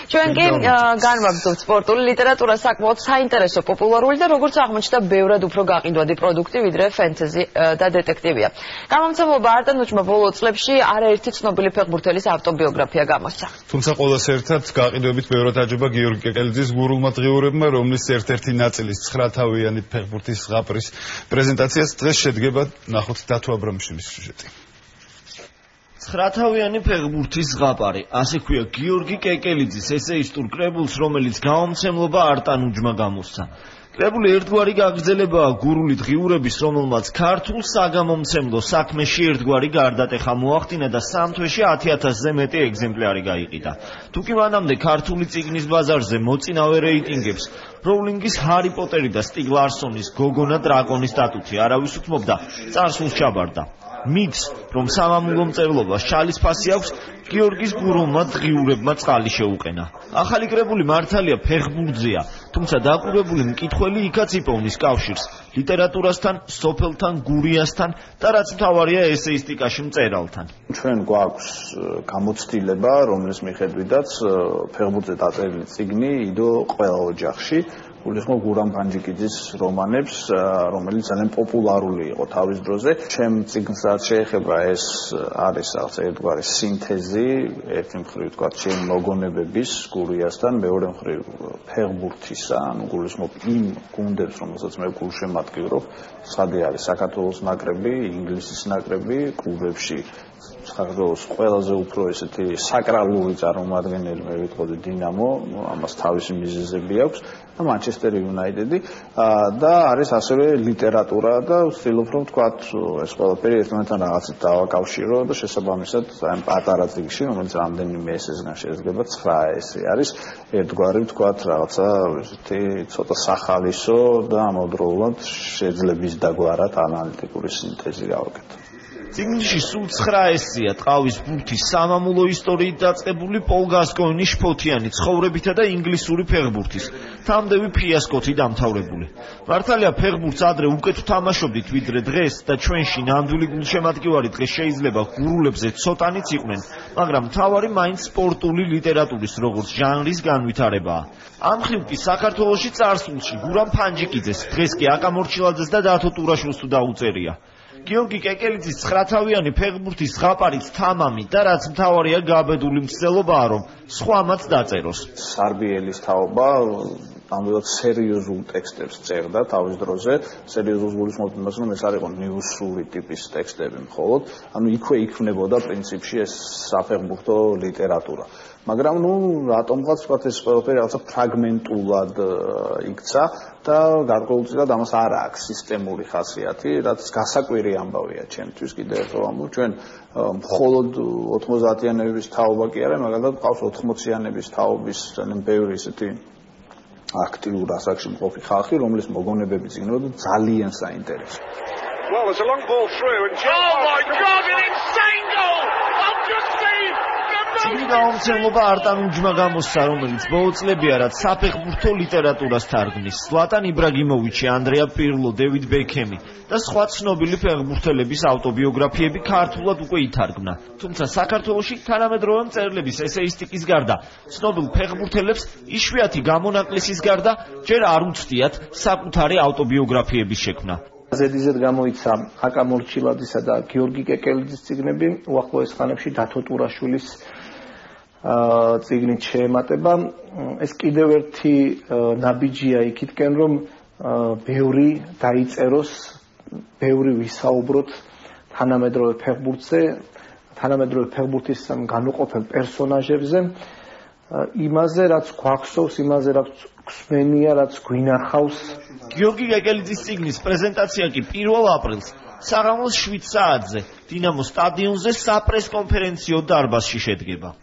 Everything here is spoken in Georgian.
ჩვენ კი განვაგრძობთ სპორტული ლიტერატურა საკმაოდ საინტერესო, პოპულარული და როგორც აღმოჩნდა, ბევრად უფრო გაყიდვადი პროდუქტი, ვიდრე ფენტეზი და დეტექტივია. გამომცემლობა არტანუჯმა ბოლო წლებში არაერთი ცნობილი ფეხბურთელის ავტობიოგრაფია გამოსცა. თუმცა ყოველს ერთად გაყიდვებით ბევრად აჯობა გიორგი კეკელიძის გურულმა დღიურებმა, რომლის ერთ-ერთი ნაწილის 9-თავიანი ფეხბურთის ზღაპრის პრეზენტაციას დღეს შედგება. ნახოთ დათო აბრამიშვილის სიუჟეტი. 9-თავიანი ფეხბურთის ზღაპარი, ასე ქვია გიორგი კეკელიძის ესეისტურ კრებულს, რომელიც გამომცემლობა არტანუჯმა გამოსცა. კრებული ერთგვარი გაგრძელებაა გურული დღიურების, რომელმაც ქართულ საგამომცემლო საქმეში ერთგვარი გარდატეხა მოახდინა და 3 თვეში 10,000-ზე მეტი ეგზემპლარი გაიყიდა. თუკი მანამდე ქართული წიგნის ბაზარზე მოწინავე რეიტინგებს როულინგის ჰარი პოტერი და სტიგ ლარსონის გოგონა დრაკონის სტატუთი არავის უთმობდა, წარსულს ჩაბარდა. მითს, რომ სამამულო მწერლობას შალის ფასი აქვს, გიორგის გურულმა დღიურებმა წყალი შეუყენა. ახალი კრებული მართალია ფეხბურთზეა, თუმცა დაკვირვებული მკითხველი იქაც იპოვნის კავშირს ლიტერატურასთან, სოფელთან, გურიასთან და რაც მთავარია ესეისტიკაში მწერალთან. ჩვენ გვაქვს გამოცდილება, რომლის მიხედვითაც ფეხბურთზე დაწერილი წიგნი იდო ყველა ოჯახში. გულისხმობ გურამ ფანჯიკიძის რომანებს, რომელიც ძალიან პოპულარული იყო თავის დროზე. ჩემ წიგნს რაც შეეხება, ეს არის რაღაც ერთგვარი სინთეზი, ერთი მხრივ თქვა ჩემი მოგონებების გურიასთან, მეორე მხრივ ფეხბურთისა, ანუ გულისხმობ იმ გუნდებს, რომელსაც მე გულშემატკივრობ, ცხადი არის საქართველოს ნაკრები, ინგლისის ნაკრები, კლუბებში საქართველოს ყველაზე უფრო ესეთი საკრალური წარმომადგენელი, მე ვიტყოდი დინამო, ამას თავისი მიზეზები აქვს. Manchester United და არის ასევე ლიტერატურა და ვცდილობ რომ ვთქვათ ეს ყველაფერი ერთმანეთთან რაღაცით დავაკავშირო და შესაბამისად ამ პატარა წიგნში რომელიც რამდენიმე ესესგან შედგება 9 ესე არის ერთგვარი ვთქვათ რაღაცა ესეთი ცოტა სახალისო და ამავდროულად შეძლების დაგვარად ანალიტიკური სინთეზი გავაკეთე. წიგნში სულ 9 ესეა ტყავის ბურთის სამამულო ისტორიით დაწყებული პოლ გასკოინის შფოთიანი ცხოვრებითა და ინგლისური ფეხბურთის თამდევი ფიასკოთი დამთავრებული. მართალია ფეხბურთს ადრე უკეთ ვთამაშობდით ვიდრე დღეს და ჩვენში ნამდვილი გულშემატკივარი დღეს შეიძლება გურულებზე ცოტანიც იყვნენ, მაგრამ მთავარი მაინც სპორტული ლიტერატურის როგორც ჟანრის განვითარებაა. ამ მხრივ კი საქართველოში წარსულში გურამ ფანჯიკიძეს, დღეს კი აკა მორჩილაძეს და დათო ტურაშვილს თუ დაუწერია. გიორგი კეკელიძის 9-თავიანი ფეხბურთის ზღაპარიც თამამი და რაც მთავარია გაბედული მცდელობაა, რომ სხვამაც დაწეროს. სარბიელის თაობა ნამდვილად სერიოზულ ტექსტებს წერდა თავის დროზე, სერიოზულ გულისხმობ იმას, რომ ეს არ იყო ნიუსური ტიპის ტექსტები მხოლოდ, ანუ იქვე იქმნებოდა პრინციპში ეს საფეხბურთო ლიტერატურა. მაგრამ რატომღაც ვთქვათ ეს ყველაფერი რაღაცა ფრაგმენტულად იქცა და გარკვეულწილად ამას არ აქვს სისტემური ხასიათი, რაც გასაკვირი ამბავია ჩემთვის კიდევ ერთხელ ამბობ, ჩვენ მხოლოდ 90-იანების თაობა კი არა, მაგალითად ყავს 80-იანების თაობის ძალიან ბევრი ისეთი აქტიურ ასაკში მყოფი ხალხი, რომლის მოგონებები წიგნებოდა ძალიან საინტერესო. Well, there's a long ball through and oh my god, an insane goal! I've just seen წიგნი გამომცემლობა არტანუჯმა გამოსცა, რომელიც ბოლო წლებია რაც საფეხბურთო ლიტერატურას თარგმნის. ზლატან იბრაგიმოვიჩი, ანდრეა პირლო, დევიდ ბექემი და სხვა ცნობილი ფეხბურთელების ავტობიოგრაფიები ქართულად უკვე ითარგმნა. თუმცა საქართველოში თანამედროვე მწერლების ესეისტიკის გარდა ცნობილ ფეხბურთელებს იშვიათი გამონაკლისის გარდა ჯერ არ უცდიათ საკუთარი ავტობიოგრაფიების შექმნა. ზედიზედ გამოიცა აკა მორჩილაძისა და გიორგი კეკელიძის წიგნები, უახლოეს ხანებში დათო ტურაშვილის წიგნით შეემატება. ეს კიდევ ერთი ნაბიჯია იქითკენ, რომ ბევრი დაიწეროს, ბევრი ვისაუბროთ თანამედროვე ფეხბურთზე, თანამედროვე ფეხბურთის განუყოფელ პერსონაჟებზე, იმაზე რაც გვახსოვს, იმაზე რაც გვსმენია, რაც გვინახავს. გიორგი კეკელიძის წიგნის პრეზენტაცია კი 1 აპრილს საღამოს 7 საათზე დინამოს სტადიონზე საპრესკონფერენციო დარბაზში შედგება.